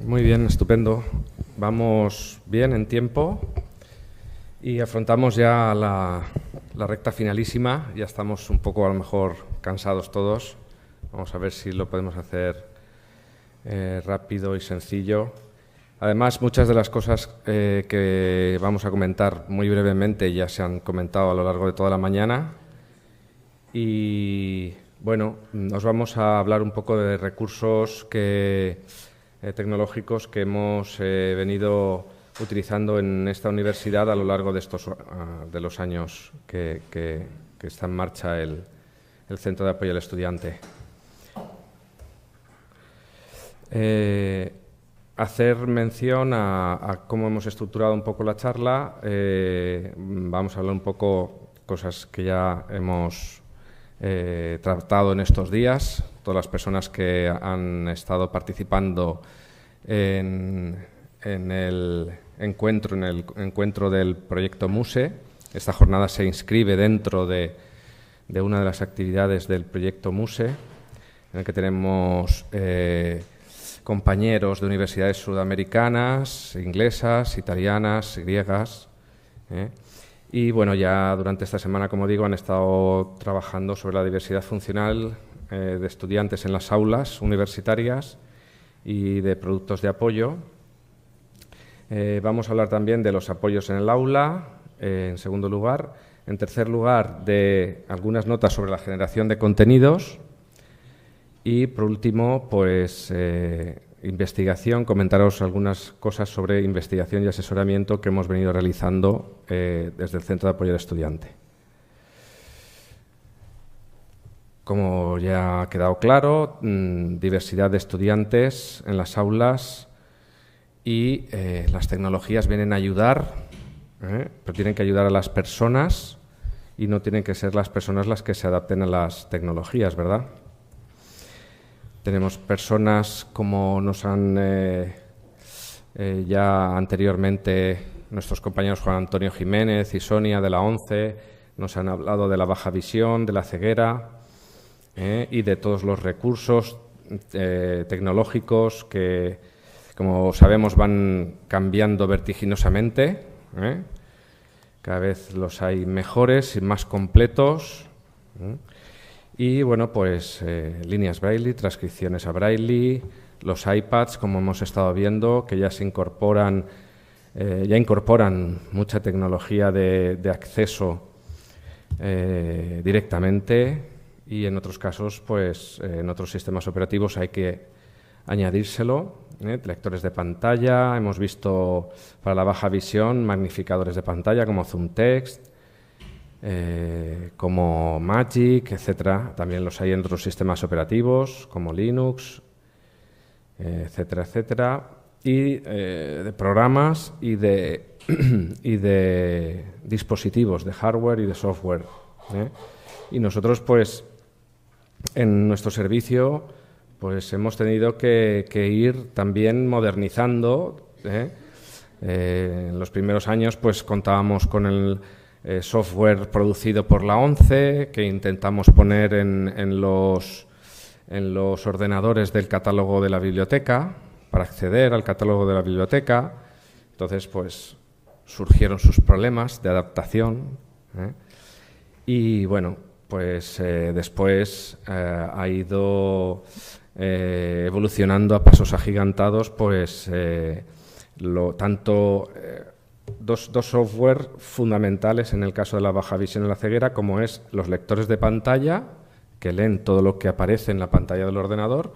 Muy bien, estupendo. Vamos bien en tiempo y afrontamos ya la recta finalísima. Ya estamos un poco, a lo mejor, cansados todos. Vamos a ver si lo podemos hacer rápido y sencillo. Además, muchas de las cosas que vamos a comentar muy brevemente ya se han comentado a lo largo de toda la mañana. Y bueno, os vamos a hablar un poco de recursos tecnológicos que hemos venido utilizando en esta universidad a lo largo de los años que está en marcha el Centro de Apoyo al Estudiante. Hacer mención a cómo hemos estructurado un poco la charla. Vamos a hablar un poco cosas que ya hemos tratado en estos días, todas las personas que han estado participando en el encuentro del proyecto MUSE. Esta jornada se inscribe dentro de una de las actividades del proyecto MUSE, en el que tenemos compañeros de universidades sudamericanas, inglesas, italianas, griegas. Y bueno, ya durante esta semana, como digo, han estado trabajando sobre la diversidad funcional de estudiantes en las aulas universitarias y de productos de apoyo. Vamos a hablar también de los apoyos en el aula, en segundo lugar. En tercer lugar, de algunas notas sobre la generación de contenidos. Y, por último, pues investigación, comentaros algunas cosas sobre investigación y asesoramiento que hemos venido realizando desde el Centro de Apoyo al Estudiante. Como ya ha quedado claro, diversidad de estudiantes en las aulas y las tecnologías vienen a ayudar, pero tienen que ayudar a las personas y no tienen que ser las personas las que se adapten a las tecnologías, ¿verdad? Tenemos personas, como nos han ya anteriormente nuestros compañeros Juan Antonio Jiménez y Sonia de la ONCE, nos han hablado de la baja visión, de la ceguera y de todos los recursos tecnológicos que, como sabemos, van cambiando vertiginosamente. Cada vez los hay mejores y más completos. Y bueno, pues líneas Braille, transcripciones a Braille, los iPads, como hemos estado viendo, que ya incorporan mucha tecnología de acceso directamente, y en otros casos, pues en otros sistemas operativos hay que añadírselo. Lectores de pantalla, hemos visto para la baja visión magnificadores de pantalla como ZoomText, como Magic, etcétera. También los hay en otros sistemas operativos como Linux, etcétera, etcétera. Y de programas y de dispositivos, de hardware y de software. Y nosotros, pues, en nuestro servicio, pues hemos tenido que ir también modernizando. En los primeros años, pues contábamos con el software producido por la ONCE, que intentamos poner en los ordenadores del catálogo de la biblioteca, para acceder al catálogo de la biblioteca. Entonces, pues, surgieron sus problemas de adaptación. Y, bueno, pues después ha ido evolucionando a pasos agigantados, pues, dos software fundamentales en el caso de la baja visión y la ceguera, como es los lectores de pantalla, que leen todo lo que aparece en la pantalla del ordenador,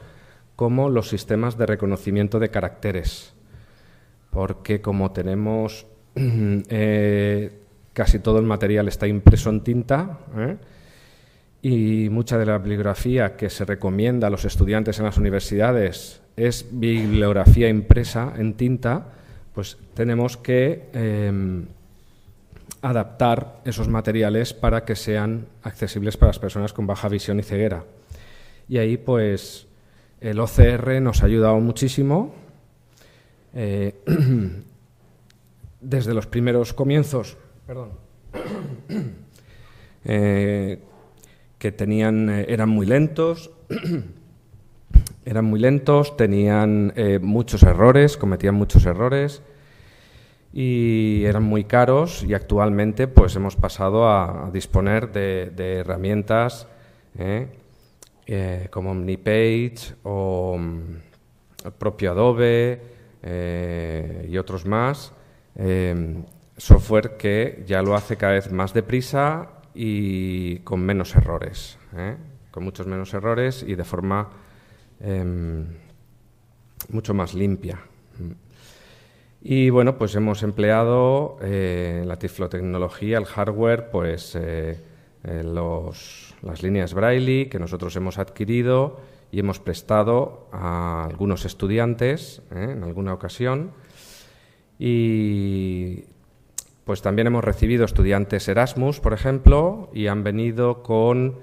como los sistemas de reconocimiento de caracteres. Porque como tenemos casi todo el material está impreso en tinta, y mucha de la bibliografía que se recomienda a los estudiantes en las universidades es bibliografía impresa en tinta, pues tenemos que adaptar esos materiales para que sean accesibles para las personas con baja visión y ceguera. Y ahí, pues, el OCR nos ha ayudado muchísimo. Desde los primeros comienzos, que eran muy lentos Eran muy lentos, tenían muchos errores, cometían muchos errores y eran muy caros, y actualmente pues hemos pasado a disponer de herramientas como OmniPage o el propio Adobe y otros más, software que ya lo hace cada vez más deprisa y con menos errores, con muchos menos errores y de forma mucho más limpia. Y bueno, pues hemos empleado la tiflotecnología, el hardware, pues las líneas Braille que nosotros hemos adquirido y hemos prestado a algunos estudiantes en alguna ocasión. Y pues también hemos recibido estudiantes Erasmus, por ejemplo, y han venido con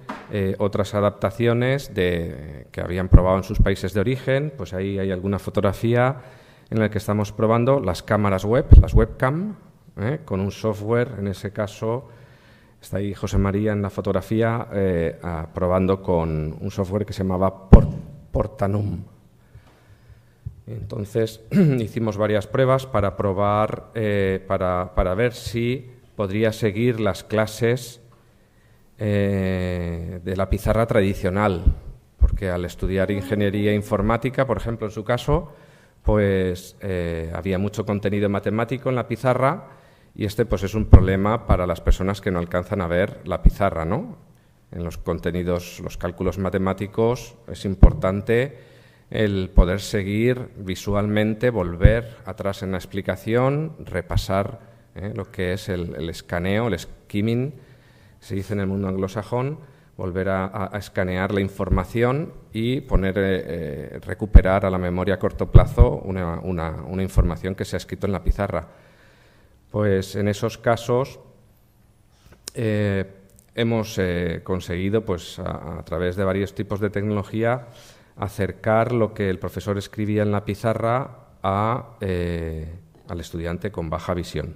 otras adaptaciones que habían probado en sus países de origen. Pues ahí hay alguna fotografía en la que estamos probando las cámaras web, las webcam, con un software, en ese caso, está ahí José María en la fotografía, probando con un software que se llamaba Portanum. Entonces hicimos varias pruebas para probar, para ver si podría seguir las clases de la pizarra tradicional, porque al estudiar ingeniería informática, por ejemplo, en su caso, pues había mucho contenido matemático en la pizarra, y este pues es un problema para las personas que no alcanzan a ver la pizarra, ¿no? En los contenidos, los cálculos matemáticos, es importante el poder seguir visualmente, volver atrás en la explicación, repasar lo que es el escaneo, el skimming, se dice en el mundo anglosajón, volver a escanear la información y recuperar a la memoria a corto plazo una información que se ha escrito en la pizarra. Pues en esos casos hemos conseguido, pues a través de varios tipos de tecnología, acercar lo que el profesor escribía en la pizarra al estudiante con baja visión.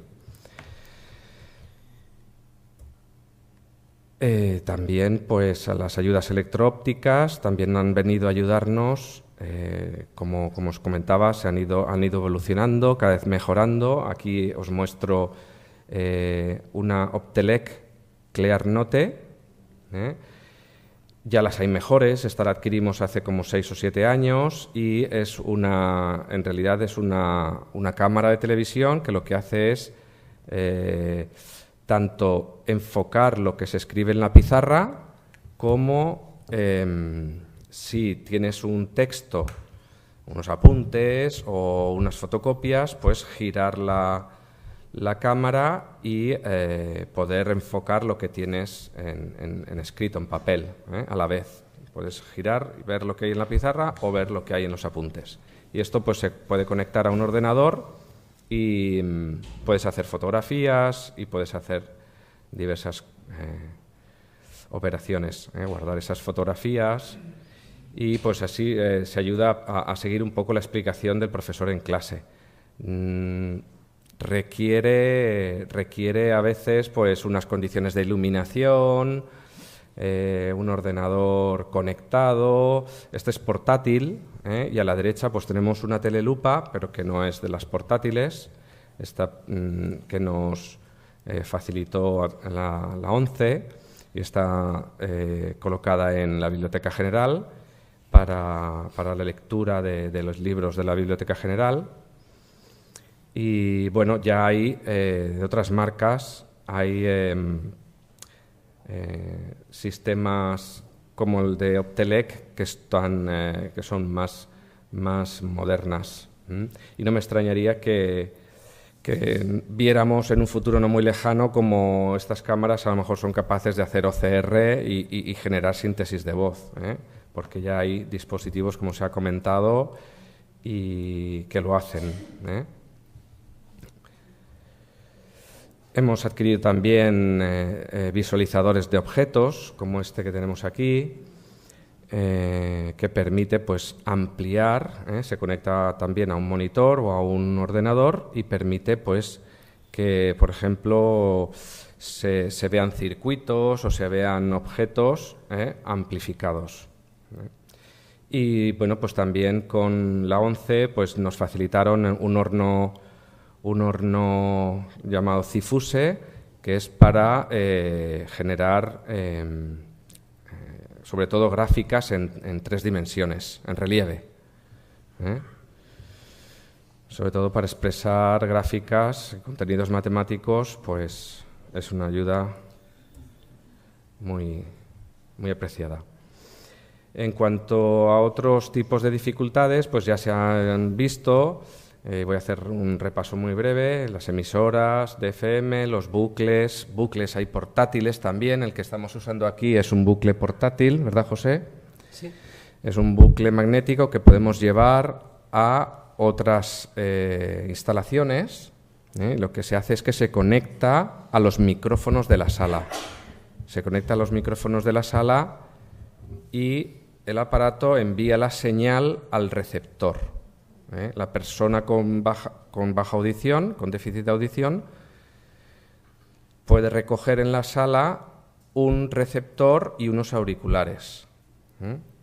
También pues a las ayudas electro-ópticas también han venido a ayudarnos, como os comentaba, han ido evolucionando, cada vez mejorando. Aquí os muestro una Optelec Clearnote. Ya las hay mejores, esta la adquirimos hace como 6 o 7 años y en realidad es una cámara de televisión que lo que hace es tanto enfocar lo que se escribe en la pizarra como si tienes un texto, unos apuntes o unas fotocopias, pues girar la cámara y poder enfocar lo que tienes en escrito, en papel, a la vez. Puedes girar y ver lo que hay en la pizarra o ver lo que hay en los apuntes. Y esto pues se puede conectar a un ordenador y puedes hacer fotografías y puedes hacer diversas operaciones, guardar esas fotografías, y pues así se ayuda a seguir un poco la explicación del profesor en clase. Requiere a veces pues unas condiciones de iluminación, un ordenador conectado. Este es portátil, y a la derecha pues tenemos una telelupa, pero que no es de las portátiles, esta que nos facilitó la ONCE, y está colocada en la Biblioteca General para la lectura de los libros de la Biblioteca General. Y bueno, ya hay de otras marcas, hay sistemas como el de Optelec que son más modernas. Y no me extrañaría que viéramos en un futuro no muy lejano como estas cámaras a lo mejor son capaces de hacer OCR y generar síntesis de voz, porque ya hay dispositivos, como se ha comentado, y que lo hacen. Hemos adquirido también visualizadores de objetos, como este que tenemos aquí, que permite pues ampliar, se conecta también a un monitor o a un ordenador y permite pues que, por ejemplo, se vean circuitos o se vean objetos amplificados. Y bueno, pues también con la ONCE pues nos facilitaron un horno llamado Cifuse, que es para generar sobre todo gráficas en 3 dimensiones, en relieve. Sobre todo para expresar gráficas, contenidos matemáticos, pues es una ayuda muy, muy apreciada. En cuanto a otros tipos de dificultades, pues ya se han visto. Voy a hacer un repaso muy breve. Las emisoras de FM, los bucles hay portátiles también. El que estamos usando aquí es un bucle portátil, ¿verdad, José? Sí. Es un bucle magnético que podemos llevar a otras instalaciones. Lo que se hace es que se conecta a los micrófonos de la sala. Se conecta a los micrófonos de la sala y el aparato envía la señal al receptor. La persona con baja audición, con déficit de audición, puede recoger en la sala un receptor y unos auriculares,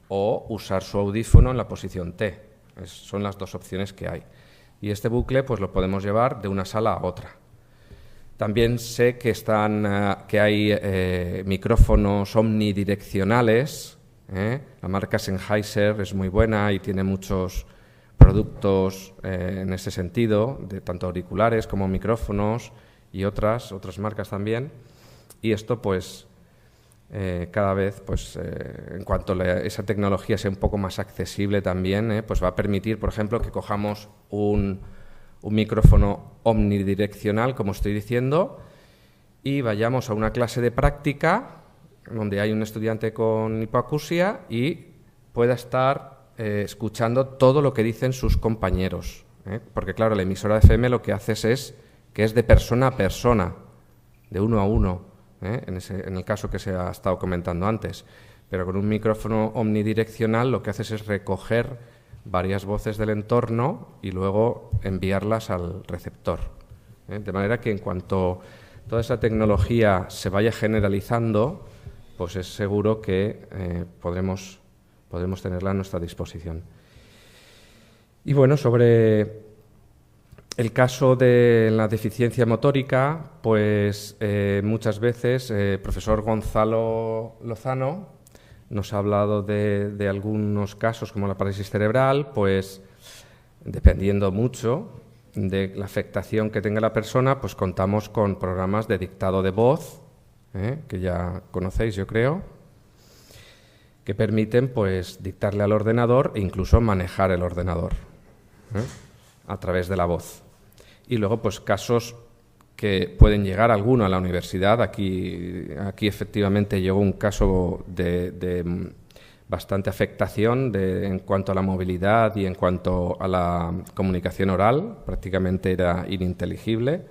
o usar su audífono en la posición T. Son las 2 opciones que hay. Y este bucle pues lo podemos llevar de una sala a otra. También sé que hay micrófonos omnidireccionales. La marca Sennheiser es muy buena y tiene muchos productos en ese sentido, de tanto auriculares como micrófonos y otras marcas también. Y esto pues cada vez, pues en cuanto esa tecnología sea un poco más accesible también, pues va a permitir, por ejemplo, que cojamos un micrófono omnidireccional, como estoy diciendo, y vayamos a una clase de práctica donde hay un estudiante con hipoacusia y pueda estar escuchando todo lo que dicen sus compañeros. Porque, claro, la emisora de FM lo que hace es que es de persona a persona, de uno a uno, en el caso que se ha estado comentando antes. Pero con un micrófono omnidireccional lo que haces es recoger varias voces del entorno y luego enviarlas al receptor. De manera que en cuanto toda esa tecnología se vaya generalizando, pues es seguro que podremos tenerla a nuestra disposición. Y bueno, sobre el caso de la deficiencia motórica, pues muchas veces el profesor Gonzalo Lozano nos ha hablado de algunos casos como la parálisis cerebral, pues dependiendo mucho de la afectación que tenga la persona, pues contamos con programas de dictado de voz, que ya conocéis, yo creo, que permiten pues dictarle al ordenador e incluso manejar el ordenador a través de la voz. Y luego pues casos que pueden llegar alguno a la universidad. Aquí efectivamente llegó un caso de bastante afectación en cuanto a la movilidad y en cuanto a la comunicación oral, prácticamente era ininteligible.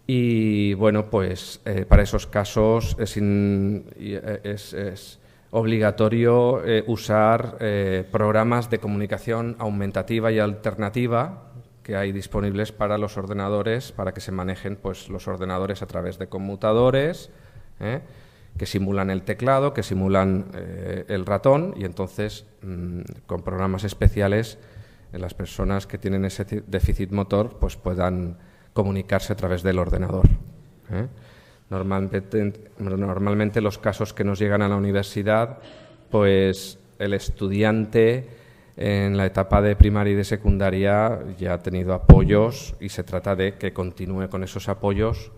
Y bueno, pues para esos casos es obligatorio usar programas de comunicación aumentativa y alternativa que hay disponibles para los ordenadores, para que se manejen pues los ordenadores a través de conmutadores, que simulan el teclado, que simulan el ratón, y entonces con programas especiales las personas que tienen ese déficit motor pues puedan comunicarse a través del ordenador. Normalmente los casos que nos llegan a la universidad, pues el estudiante en la etapa de primaria y de secundaria ya ha tenido apoyos y se trata de que continúe con esos apoyos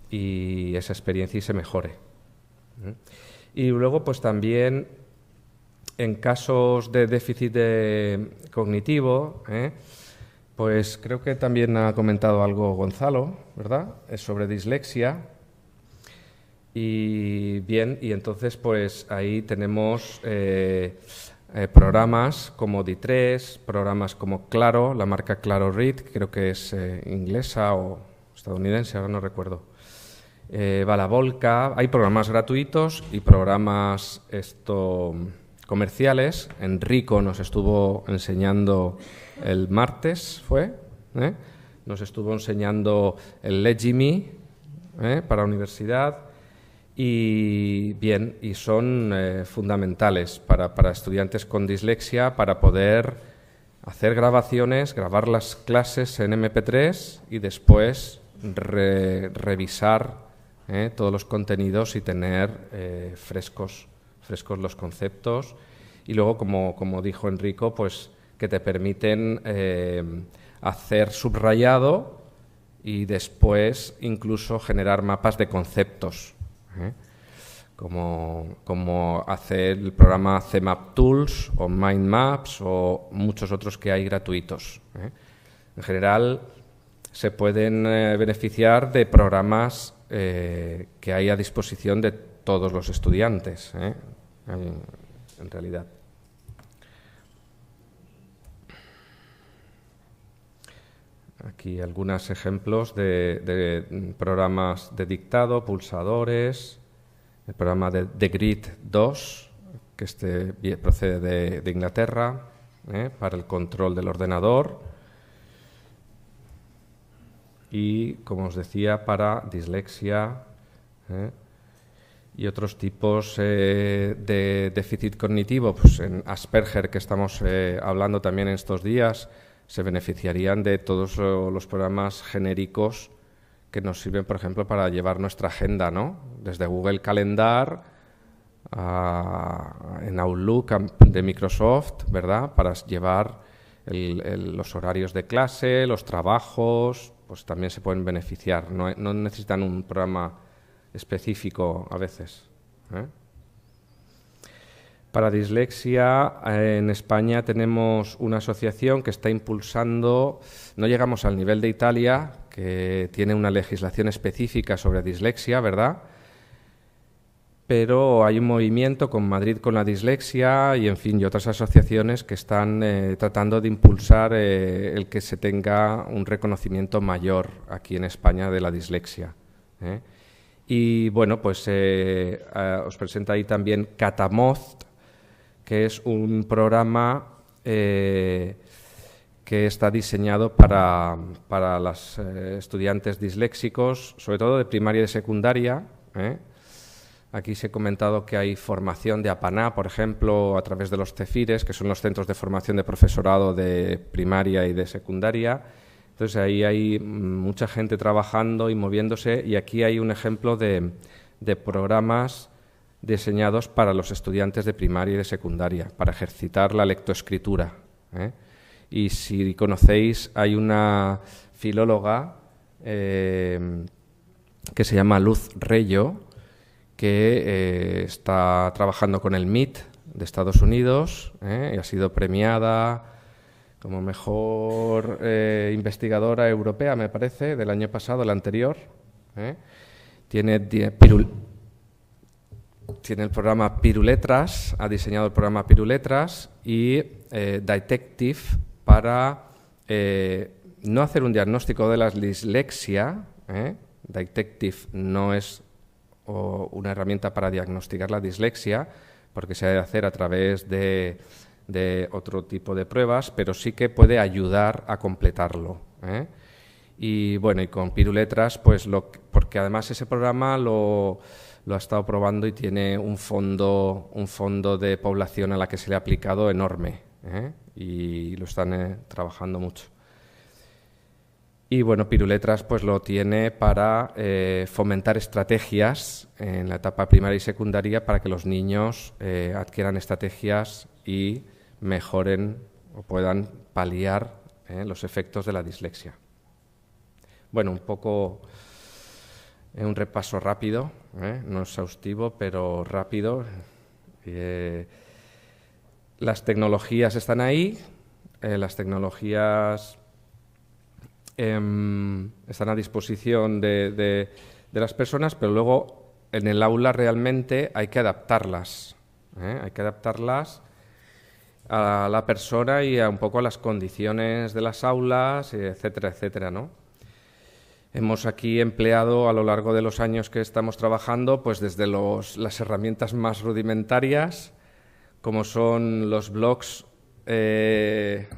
y esa experiencia y se mejore. Y luego pues también en casos de déficit cognitivo, pues creo que también ha comentado algo Gonzalo, ¿verdad? Es sobre dislexia. Y bien, y entonces pues ahí tenemos programas como D3, programas como Claro, la marca Claro Read, que creo que es inglesa o estadounidense, ahora no recuerdo. Balavolca, hay programas gratuitos y programas comerciales. Enrico nos estuvo enseñando el martes, nos estuvo enseñando el Legimi para universidad. y bien, y son fundamentales para estudiantes con dislexia para poder hacer grabaciones, grabar las clases en MP3 y después revisar todos los contenidos y tener frescos los conceptos. Y luego, como dijo Enrico, pues que te permiten hacer subrayado y después incluso generar mapas de conceptos, como hace el programa CMap Tools o Mind Maps o muchos otros que hay gratuitos. En general, se pueden beneficiar de programas que hay a disposición de todos los estudiantes, en realidad. Aquí algunos ejemplos de programas de dictado, pulsadores, el programa de Grid 2, que procede de Inglaterra, para el control del ordenador y, como os decía, para dislexia y otros tipos de déficit cognitivo. Pues en Asperger, que estamos hablando también en estos días, se beneficiarían de todos los programas genéricos que nos sirven, por ejemplo, para llevar nuestra agenda, ¿no? Desde Google Calendar en Outlook de Microsoft, ¿verdad? Para llevar los horarios de clase, los trabajos, pues también se pueden beneficiar. No necesitan un programa específico a veces. Para dislexia, en España tenemos una asociación que está impulsando, no llegamos al nivel de Italia, que tiene una legislación específica sobre dislexia, ¿verdad? Pero hay un movimiento con Madrid con la dislexia y, en fin, y otras asociaciones que están tratando de impulsar el que se tenga un reconocimiento mayor aquí en España de la dislexia. Y, bueno, pues os presento ahí también Catamost, que es un programa que está diseñado para los estudiantes disléxicos, sobre todo de primaria y de secundaria. Aquí se ha comentado que hay formación de APANA, por ejemplo, a través de los CEFIRES, que son los centros de formación de profesorado de primaria y de secundaria. Entonces, ahí hay mucha gente trabajando y moviéndose, y aquí hay un ejemplo de programas diseñados para los estudiantes de primaria y de secundaria, para ejercitar la lectoescritura. Y si conocéis, hay una filóloga que se llama Luz Reyo, que está trabajando con el MIT de Estados Unidos y ha sido premiada como mejor investigadora europea, me parece, del año pasado, el anterior. Tiene el programa Piruletras, ha diseñado el programa Piruletras y Detective para no hacer un diagnóstico de la dislexia. Detective no es una herramienta para diagnosticar la dislexia, porque se ha de hacer a través de otro tipo de pruebas, pero sí que puede ayudar a completarlo. Y bueno, y con Piruletras, pues porque además ese programa lo ha estado probando y tiene un fondo de población a la que se le ha aplicado enorme, y lo están trabajando mucho. Y bueno, Piruletras pues lo tiene para fomentar estrategias en la etapa primaria y secundaria para que los niños adquieran estrategias y mejoren o puedan paliar los efectos de la dislexia. Bueno, un poco un repaso rápido, no exhaustivo, pero rápido. Las tecnologías están ahí, las tecnologías están a disposición de las personas, pero luego en el aula realmente hay que adaptarlas. Hay que adaptarlas a la persona y un poco a las condiciones de las aulas, etcétera, etcétera, ¿no? Hemos aquí empleado a lo largo de los años que estamos trabajando, pues desde las herramientas más rudimentarias, como son los blogs de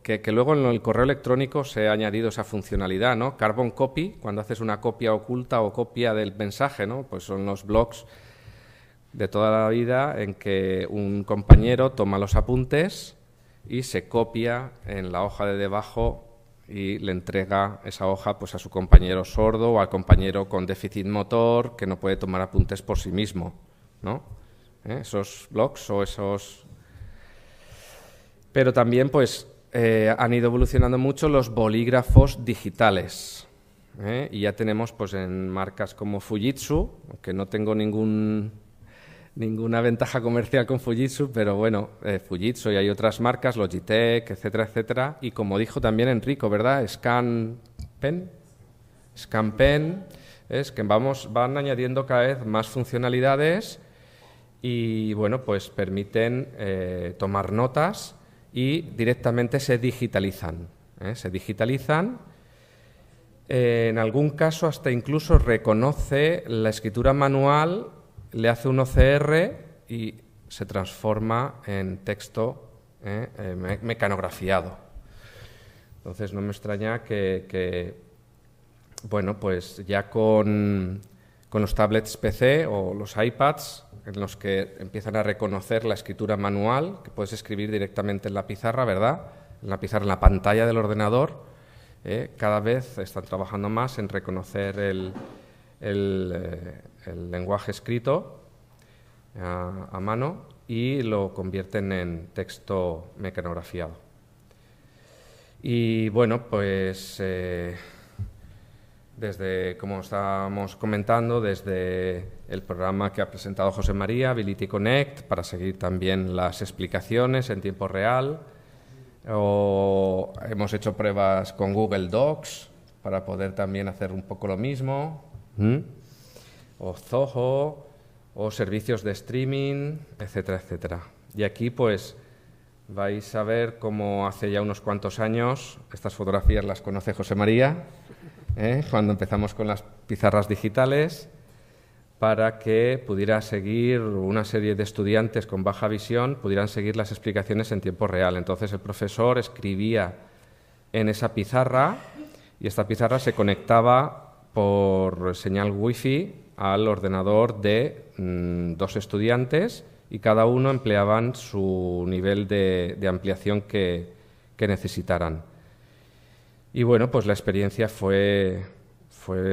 que luego en el correo electrónico se ha añadido esa funcionalidad, ¿no? Carbon copy, cuando haces una copia oculta o copia del mensaje, ¿no? Pues son los blogs de toda la vida en que un compañero toma los apuntes y se copia en la hoja de debajo y le entrega esa hoja pues a su compañero sordo o al compañero con déficit motor que no puede tomar apuntes por sí mismo, ¿no? Esos blogs o esos... Pero también pues han ido evolucionando mucho los bolígrafos digitales, y ya tenemos pues en marcas como Fujitsu, aunque no tengo ninguna ventaja comercial con Fujitsu, pero bueno, Fujitsu y hay otras marcas, Logitech, etcétera, etcétera. Y como dijo también Enrico, ¿verdad? ScanPen, es que van añadiendo cada vez más funcionalidades y, bueno, pues permiten tomar notas y directamente se digitalizan. Se digitalizan. En algún caso hasta incluso reconoce la escritura manual, le hace un OCR y se transforma en texto mecanografiado. Entonces no me extraña que bueno, pues ya con los tablets PC o los iPads, en los que empiezan a reconocer la escritura manual, que puedes escribir directamente en la pizarra, ¿verdad? En la pizarra, en la pantalla del ordenador, cada vez están trabajando más en reconocer el lenguaje escrito a mano y lo convierten en texto mecanografiado. Y bueno, pues desde, como estábamos comentando, desde el programa que ha presentado José María, Ability Connect, para seguir también las explicaciones en tiempo real, o hemos hecho pruebas con Google Docs para poder también hacer un poco lo mismo, o Zoho, o servicios de streaming, etcétera, etcétera. Y aquí pues vais a ver cómo hace ya unos cuantos años, estas fotografías las conoce José María, cuando empezamos con las pizarras digitales, para que pudiera seguir una serie de estudiantes con baja visión, pudieran seguir las explicaciones en tiempo real. Entonces el profesor escribía en esa pizarra y esta pizarra se conectaba por señal wifi al ordenador de 2 estudiantes y cada uno empleaban su nivel de ampliación que necesitaran. Y bueno, pues la experiencia fue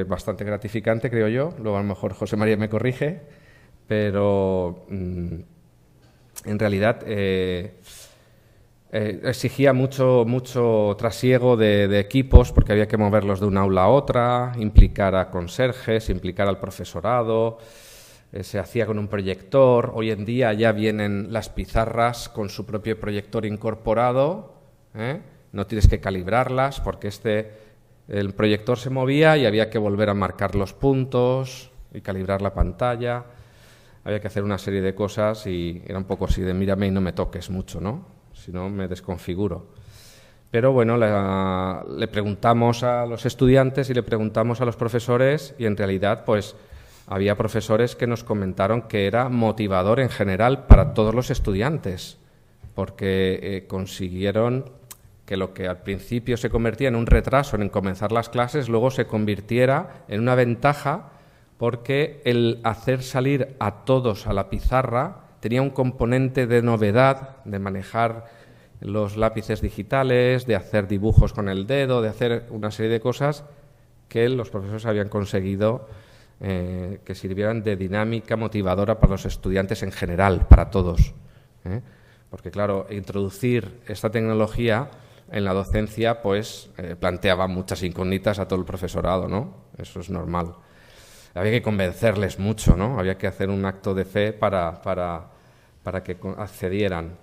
bastante gratificante, creo yo. Luego a lo mejor José María me corrige, pero en realidad exigía mucho trasiego de equipos porque había que moverlos de una aula a otra, implicar a conserjes, implicar al profesorado, se hacía con un proyector. Hoy en día ya vienen las pizarras con su propio proyector incorporado, no tienes que calibrarlas porque el proyector se movía y había que volver a marcar los puntos y calibrar la pantalla. Había que hacer una serie de cosas y era un poco así de mírame y no me toques mucho, ¿no? Si no me desconfiguro. Pero bueno, le preguntamos a los estudiantes y le preguntamos a los profesores y en realidad pues había profesores que nos comentaron que era motivador en general para todos los estudiantes porque consiguieron que lo que al principio se convertía en un retraso en comenzar las clases, luego se convirtiera en una ventaja porque el hacer salir a todos a la pizarra tenía un componente de novedad, de manejar los lápices digitales, de hacer dibujos con el dedo, de hacer una serie de cosas que los profesores habían conseguido que sirvieran de dinámica motivadora para los estudiantes en general, para todos. Porque claro, introducir esta tecnología en la docencia pues planteaba muchas incógnitas a todo el profesorado, ¿no? Eso es normal. Había que convencerles mucho, ¿no? Había que hacer un acto de fe para que accedieran,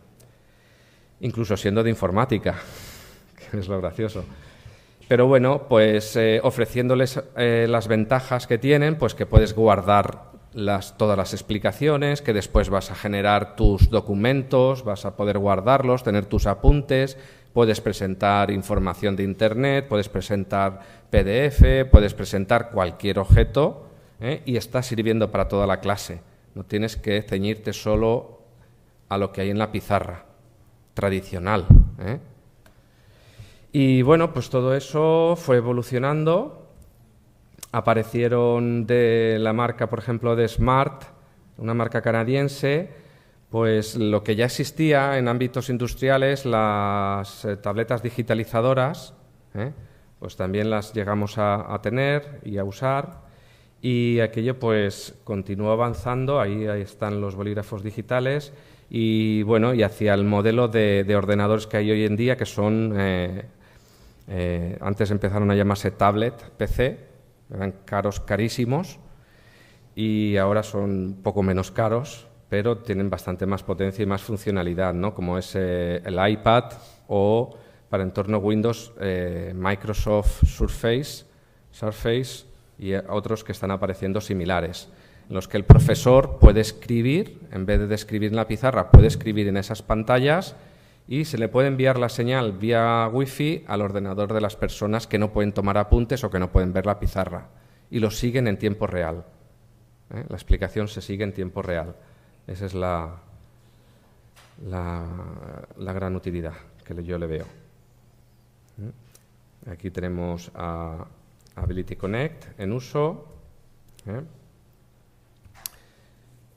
incluso siendo de informática, que es lo gracioso. Pero bueno, pues ofreciéndoles las ventajas que tienen, pues que puedes guardar todas las explicaciones, que después vas a generar tus documentos, vas a poder guardarlos, tener tus apuntes, puedes presentar información de Internet, puedes presentar PDF, puedes presentar cualquier objeto y está sirviendo para toda la clase. No tienes que ceñirte solo a lo que hay en la pizarra tradicional. Y bueno, pues todo eso fue evolucionando. Aparecieron de la marca, por ejemplo, de Smart, una marca canadiense, pues lo que ya existía en ámbitos industriales, las tabletas digitalizadoras, pues también las llegamos a tener y a usar, y aquello pues continuó avanzando. Ahí están los bolígrafos digitales y bueno, y hacia el modelo de ordenadores que hay hoy en día, que son, antes empezaron a llamarse tablet, PC, eran carísimos, y ahora son un poco menos caros, pero tienen bastante más potencia y más funcionalidad, ¿no? Como es el iPad, o para entorno Windows, Microsoft Surface y otros que están apareciendo similares, en los que el profesor puede escribir, en vez de escribir en la pizarra, puede escribir en esas pantallas y se le puede enviar la señal vía Wi-Fi al ordenador de las personas que no pueden tomar apuntes o que no pueden ver la pizarra, y lo siguen en tiempo real. La explicación se sigue en tiempo real. Esa es la gran utilidad que yo le veo. Aquí tenemos a Ability Connect en uso.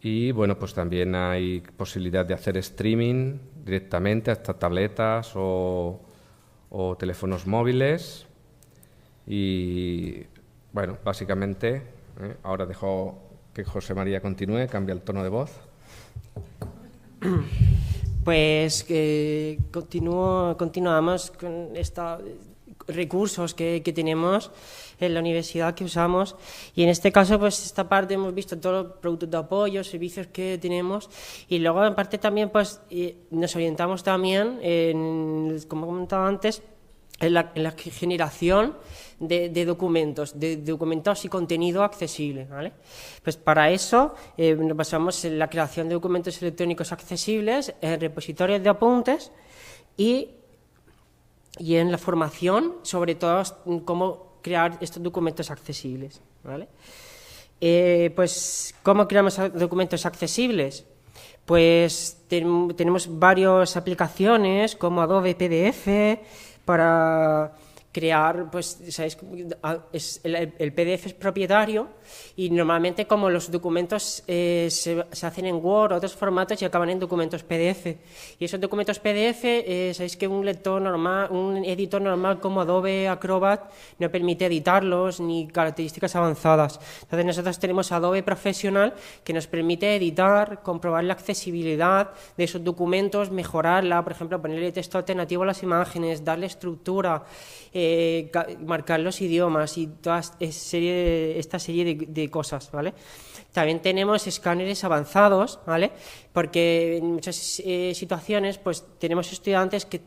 Y bueno, pues también hay posibilidad de hacer streaming directamente hasta tabletas o teléfonos móviles. Y bueno, básicamente, ahora dejo que José María continúe, cambia el tono de voz. Pues continuamos con estos recursos que tenemos en la universidad, que usamos, y en este caso pues esta parte hemos visto todos los productos de apoyo, servicios que tenemos, y luego en parte también pues nos orientamos también como comentaba antes, en la generación de documentos y contenido accesible, ¿vale? Pues para eso nos basamos en la creación de documentos electrónicos accesibles, en repositorios de apuntes y en la formación, sobre todo cómo crear estos documentos accesibles, ¿vale? Pues, ¿cómo creamos documentos accesibles? Pues tenemos varias aplicaciones como Adobe PDF para crear, pues, ¿sabéis? El PDF es propietario y normalmente como los documentos se hacen en Word o otros formatos y acaban en documentos PDF. Y esos documentos PDF, sabéis que un editor normal como Adobe Acrobat no permite editarlos ni características avanzadas. Entonces nosotros tenemos Adobe Professional, que nos permite editar, comprobar la accesibilidad de esos documentos, mejorarla, por ejemplo, ponerle texto alternativo a las imágenes, darle estructura, marcar los idiomas y toda esta serie de cosas, ¿vale? También tenemos escáneres avanzados, ¿vale? Porque en muchas situaciones pues tenemos estudiantes que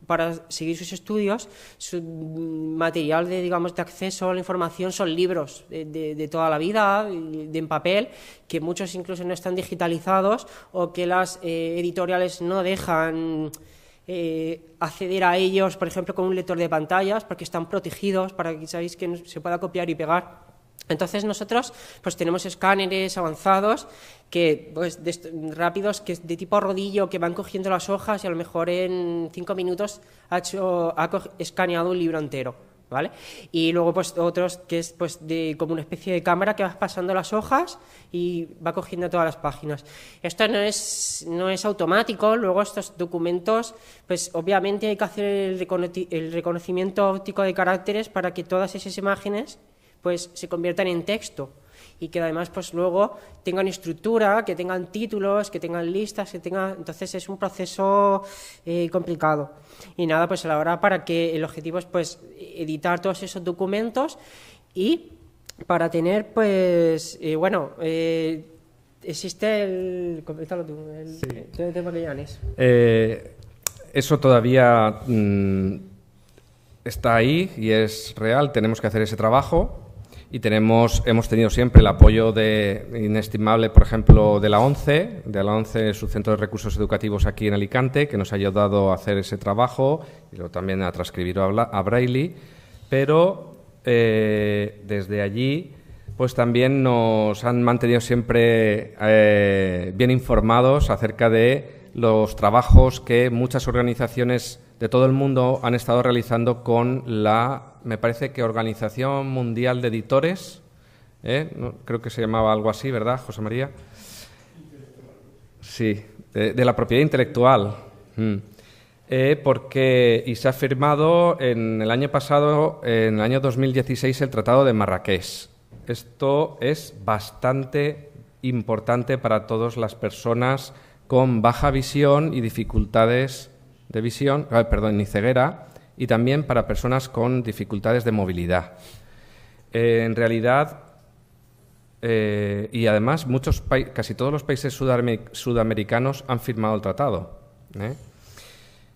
para seguir sus estudios, su material de acceso a la información son libros de toda la vida, en papel, que muchos incluso no están digitalizados o que las editoriales no dejan acceder a ellos, por ejemplo, con un lector de pantallas, porque están protegidos para que sabéis que no se pueda copiar y pegar. Entonces nosotros pues tenemos escáneres avanzados pues rápidos, que es de tipo rodillo, que van cogiendo las hojas y a lo mejor en 5 minutos ha escaneado un libro entero, ¿vale? Y luego pues otros que es pues como una especie de cámara que vas pasando las hojas y va cogiendo todas las páginas. Esto no es automático. Luego estos documentos pues obviamente hay que hacer el reconocimiento óptico de caracteres para que todas esas imágenes pues se conviertan en texto y que además pues luego tengan estructura, que tengan títulos, que tengan listas, entonces es un proceso complicado. Y nada, pues a la hora para que el objetivo es pues editar todos esos documentos y para tener pues existe el... Coméntalo tú, el de Magallanes. Eso todavía está ahí y es real, tenemos que hacer ese trabajo. Y hemos tenido siempre el apoyo inestimable, por ejemplo, de la ONCE, su Centro de Recursos Educativos aquí en Alicante, que nos ha ayudado a hacer ese trabajo y luego también a transcribirlo a Braille, pero desde allí pues también nos han mantenido siempre bien informados acerca de los trabajos que muchas organizaciones de todo el mundo han estado realizando con me parece que Organización Mundial de Editores, ¿no? Creo que se llamaba algo así, ¿verdad, José María? Sí, de la propiedad intelectual. Y se ha firmado en el año pasado, en el año 2016, el Tratado de Marrakech. Esto es bastante importante para todas las personas con baja visión y dificultades de visión, y ceguera, y también para personas con dificultades de movilidad. En realidad, y además casi todos los países sudamericanos han firmado el tratado.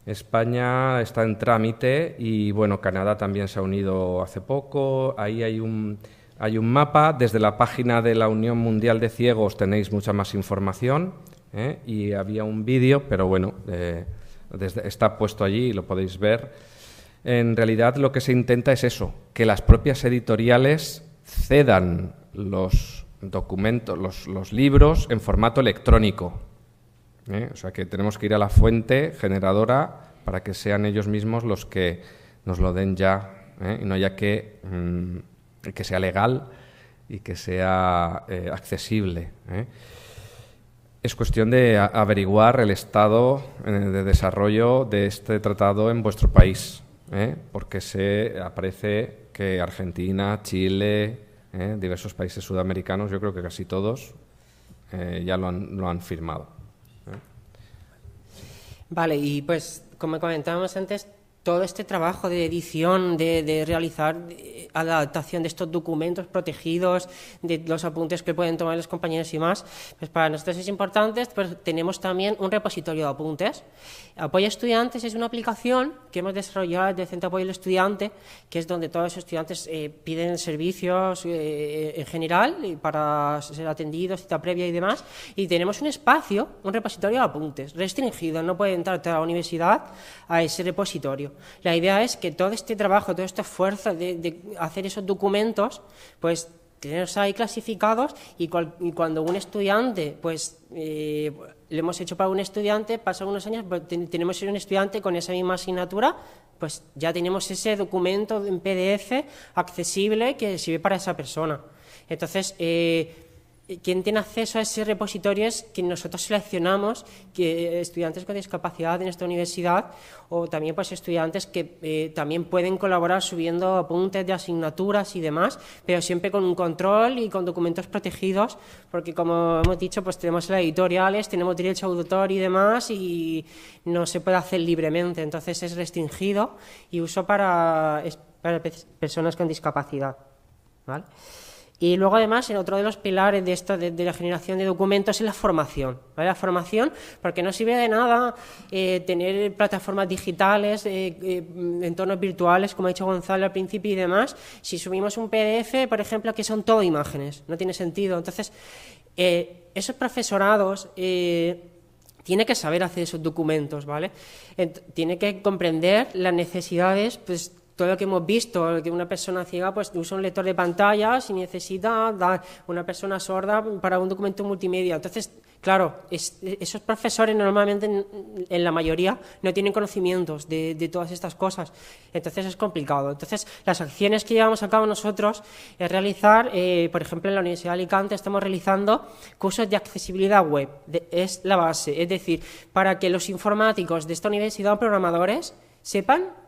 España está en trámite y, bueno, Canadá también se ha unido hace poco. Ahí hay un mapa. Desde la página de la Unión Mundial de Ciegos tenéis mucha más información, y había un vídeo, pero bueno, está puesto allí y lo podéis ver. En realidad lo que se intenta es eso, que las propias editoriales cedan los documentos, los libros en formato electrónico. O sea que tenemos que ir a la fuente generadora para que sean ellos mismos los que nos lo den ya, y no ya que sea legal y que sea accesible. Es cuestión de averiguar el estado de desarrollo de este tratado en vuestro país, porque aparece que Argentina, Chile, diversos países sudamericanos, yo creo que casi todos ya lo han firmado. Vale, y pues como comentábamos antes, todo este trabajo de edición, de realizar adaptación de estos documentos protegidos, de los apuntes que pueden tomar los compañeros y más, pues para nosotros es importante, pues tenemos también un repositorio de apuntes. Apoyo Estudiantes es una aplicación que hemos desarrollado desde el Centro de Apoyo al Estudiante, que es donde todos los estudiantes piden servicios en general para ser atendidos, cita previa y demás, y tenemos un espacio, un repositorio de apuntes, restringido, no puede entrar toda la universidad a ese repositorio. La idea es que todo este trabajo, todo este esfuerzo de hacer esos documentos, pues tenerlos ahí clasificados y cuando un estudiante, pues lo hemos hecho para un estudiante, pasan unos años, pues, tenemos un estudiante con esa misma asignatura, pues ya tenemos ese documento en PDF accesible que sirve para esa persona. Entonces, quien tiene acceso a ese repositorio es quien nosotros seleccionamos, que estudiantes con discapacidad en esta universidad, o también pues estudiantes que también pueden colaborar subiendo apuntes de asignaturas y demás, pero siempre con un control y con documentos protegidos, porque como hemos dicho, pues tenemos las editoriales, tenemos derecho a autor y demás, y no se puede hacer libremente, entonces es restringido y uso para personas con discapacidad, ¿vale? Y luego, además, en otro de los pilares de esto, de la generación de documentos, es la formación, ¿vale? La formación, porque no sirve de nada tener plataformas digitales, entornos virtuales, como ha dicho Gonzalo al principio y demás, si subimos un PDF, por ejemplo, que son todo imágenes, no tiene sentido. Entonces, esos profesorados tiene que saber hacer esos documentos, ¿vale? Tiene que comprender las necesidades, pues, todo lo que hemos visto, que una persona ciega pues usa un lector de pantallas y necesita una persona sorda para un documento multimedia. Entonces, claro, esos profesores normalmente, en la mayoría, no tienen conocimientos de todas estas cosas. Entonces es complicado. Entonces, las acciones que llevamos a cabo nosotros es realizar, por ejemplo, en la Universidad de Alicante estamos realizando cursos de accesibilidad web. Es la base. Es decir, para que los informáticos de esta universidad o programadores sepan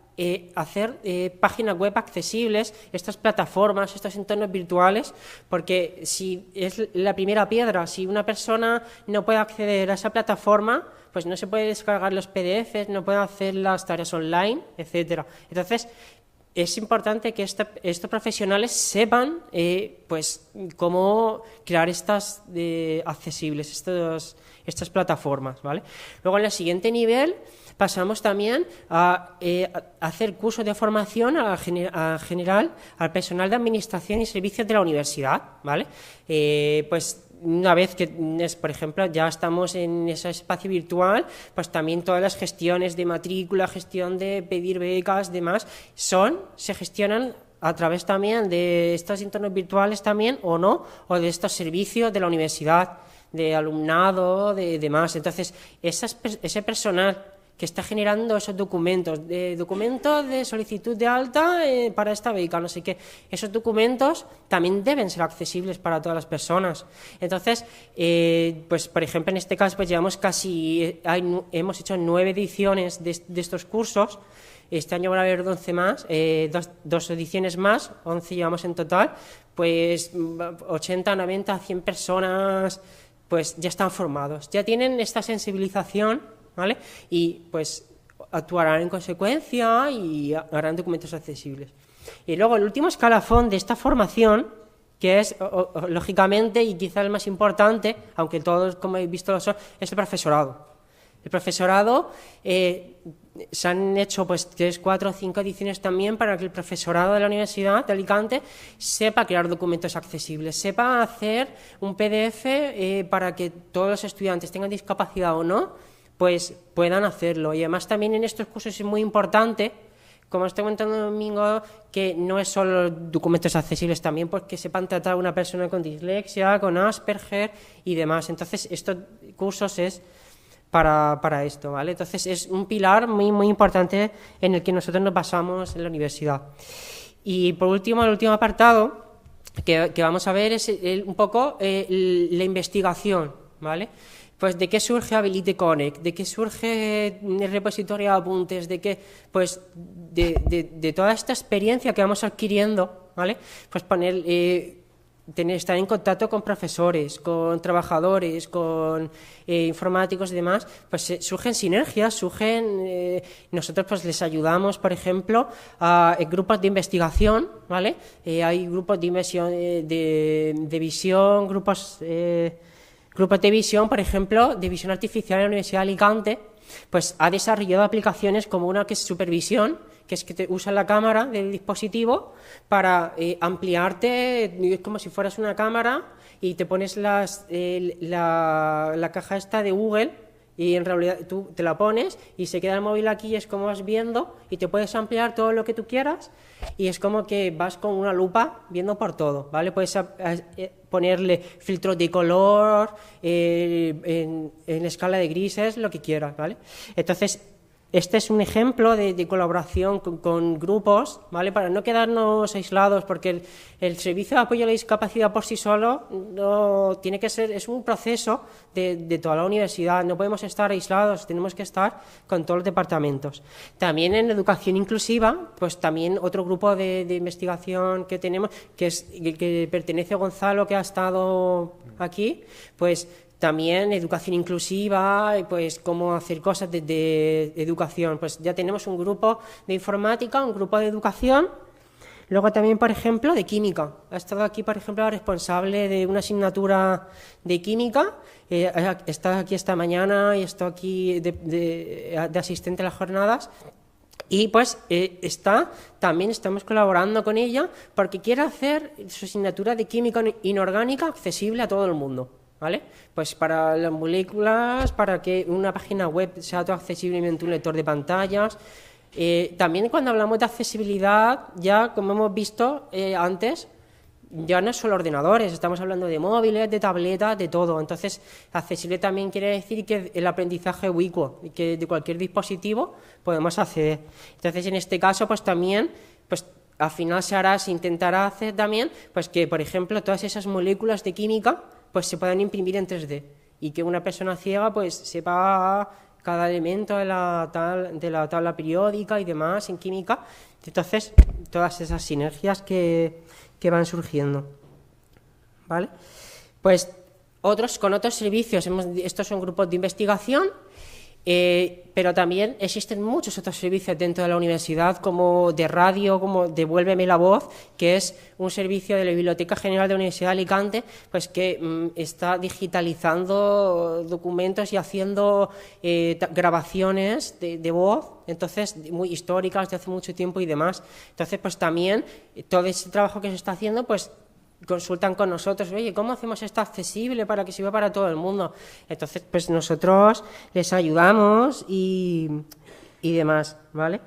hacer páginas web accesibles, estas plataformas, estos entornos virtuales, porque si es la primera piedra, si una persona no puede acceder a esa plataforma, pues no se puede descargar los PDFs, no puede hacer las tareas online, etcétera. Entonces, es importante que estos profesionales sepan pues cómo crear estas accesibles, estas plataformas, ¿vale? Luego, en el siguiente nivel, pasamos también a hacer cursos de formación general al personal de administración y servicios de la universidad, ¿vale? Pues una vez que, por ejemplo, ya estamos en ese espacio virtual, pues también todas las gestiones de matrícula, gestión de pedir becas, demás, se gestionan a través también de estos entornos virtuales también, o no, o de estos servicios de la universidad, de alumnado, de demás. Entonces, ese personal que está generando esos documentos, documentos de solicitud de alta para esta beca, no sé qué. Esos documentos también deben ser accesibles para todas las personas. Entonces, pues por ejemplo, en este caso, pues llevamos hemos hecho 9 ediciones de estos cursos. Este año van a haber 11 más, dos ediciones más, 11 llevamos en total, pues 80, 90, 100 personas pues ya están formados, ya tienen esta sensibilización, ¿vale? Y pues actuarán en consecuencia y harán documentos accesibles. Y luego el último escalafón de esta formación, que es lógicamente y quizá el más importante, aunque todos como habéis visto lo son, es el profesorado. El profesorado, se han hecho pues 3, 4, 5 ediciones también para que el profesorado de la Universidad de Alicante sepa crear documentos accesibles, sepa hacer un PDF para que todos los estudiantes, tengan discapacidad o no, pues puedan hacerlo. Y además también en estos cursos es muy importante, como estoy comentando Domingo, que no es solo documentos accesibles, también pues que sepan tratar a una persona con dislexia, con Asperger y demás. Entonces estos cursos es para esto, ¿vale? Entonces es un pilar muy, muy importante en el que nosotros nos basamos en la universidad. Y por último, el último apartado que vamos a ver es un poco la investigación, ¿vale? Pues de qué surge Ability Connect, de qué surge el repositorio de apuntes, de qué, pues de toda esta experiencia que vamos adquiriendo, ¿vale? Pues estar en contacto con profesores, con trabajadores, con informáticos y demás, pues surgen sinergias, nosotros pues les ayudamos, por ejemplo, a grupos de investigación, ¿vale? Hay grupos de inversión, de visión, grupos de visión, por ejemplo, de visión artificial en la Universidad de Alicante, pues ha desarrollado aplicaciones como una que es supervisión, que es que te usa la cámara del dispositivo para ampliarte, es como si fueras una cámara y te pones la caja esta de Google y en realidad tú te la pones y se queda el móvil aquí y es como vas viendo y te puedes ampliar todo lo que tú quieras y es como que vas con una lupa viendo por todo, ¿vale? Puedes ponerle filtros de color, en escala de grises, lo que quieras, ¿vale? Entonces, este es un ejemplo de colaboración con grupos, ¿vale? Para no quedarnos aislados, porque el servicio de apoyo a la discapacidad por sí solo no tiene que ser, es un proceso de toda la universidad, no podemos estar aislados, tenemos que estar con todos los departamentos. También en educación inclusiva, pues también otro grupo de investigación que tenemos, que pertenece a Gonzalo, que ha estado aquí, pues también educación inclusiva, pues cómo hacer cosas de educación. Pues ya tenemos un grupo de informática, un grupo de educación. Luego también, por ejemplo, de química. Ha estado aquí, por ejemplo, la responsable de una asignatura de química. Está aquí esta mañana y está aquí de asistente a las jornadas. Y pues también estamos colaborando con ella porque quiere hacer su asignatura de química inorgánica accesible a todo el mundo. ¿Vale? Pues para las moléculas, para que una página web sea todo accesible mediante un lector de pantallas. También cuando hablamos de accesibilidad, ya como hemos visto antes, ya no es solo ordenadores, estamos hablando de móviles, de tabletas, de todo. Entonces, accesible también quiere decir que el aprendizaje ubicuo, que de cualquier dispositivo podemos acceder. Entonces, en este caso, pues también, pues al final se intentará hacer también, pues que, por ejemplo, todas esas moléculas de química pues se puedan imprimir en 3D y que una persona ciega pues sepa cada elemento de la tabla periódica y demás en química. Entonces, todas esas sinergias que van surgiendo, ¿vale? Pues con otros servicios, estos son grupos de investigación, pero también existen muchos otros servicios dentro de la universidad, como de radio, como Devuélveme la Voz, que es un servicio de la Biblioteca General de la Universidad de Alicante, pues que está digitalizando documentos y haciendo grabaciones de voz, entonces muy históricas de hace mucho tiempo y demás. Entonces, pues también todo ese trabajo que se está haciendo, pues consultan con nosotros, oye, ¿cómo hacemos esto accesible para que sirva para todo el mundo? Entonces, pues nosotros les ayudamos y demás, ¿vale?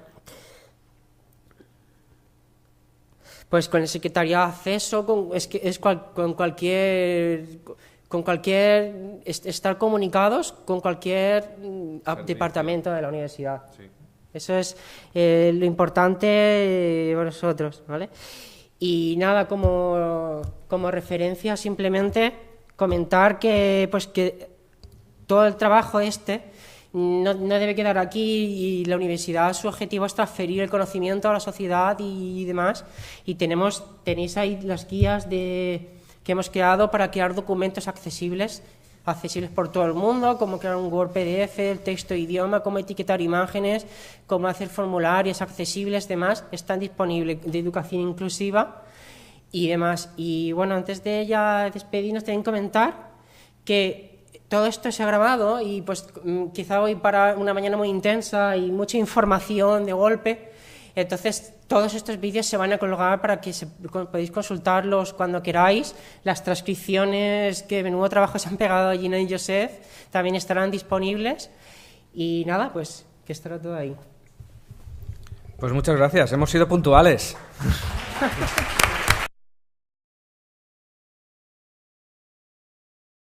Pues con el secretariado de acceso, con con cualquier, estar comunicados con cualquier departamento de la universidad. Sí. Eso es lo importante para nosotros, ¿vale? Y nada, como referencia, simplemente comentar que, pues, que todo el trabajo no debe quedar aquí, y la universidad, su objetivo es transferir el conocimiento a la sociedad y demás, y tenéis ahí las guías que hemos creado para crear documentos accesibles por todo el mundo, cómo crear un Word PDF, el texto idioma, cómo etiquetar imágenes, cómo hacer formularios accesibles, demás, están disponibles, de educación inclusiva y demás. Y bueno, antes de ya despedirnos, también comentar que todo esto se ha grabado y pues quizá hoy para una mañana muy intensa y mucha información de golpe, entonces todos estos vídeos se van a colgar para que podéis consultarlos cuando queráis. Las transcripciones que menudo trabajo se han pegado Gina y Joseph también estarán disponibles, y nada, pues que estará todo ahí. Pues muchas gracias, hemos sido puntuales.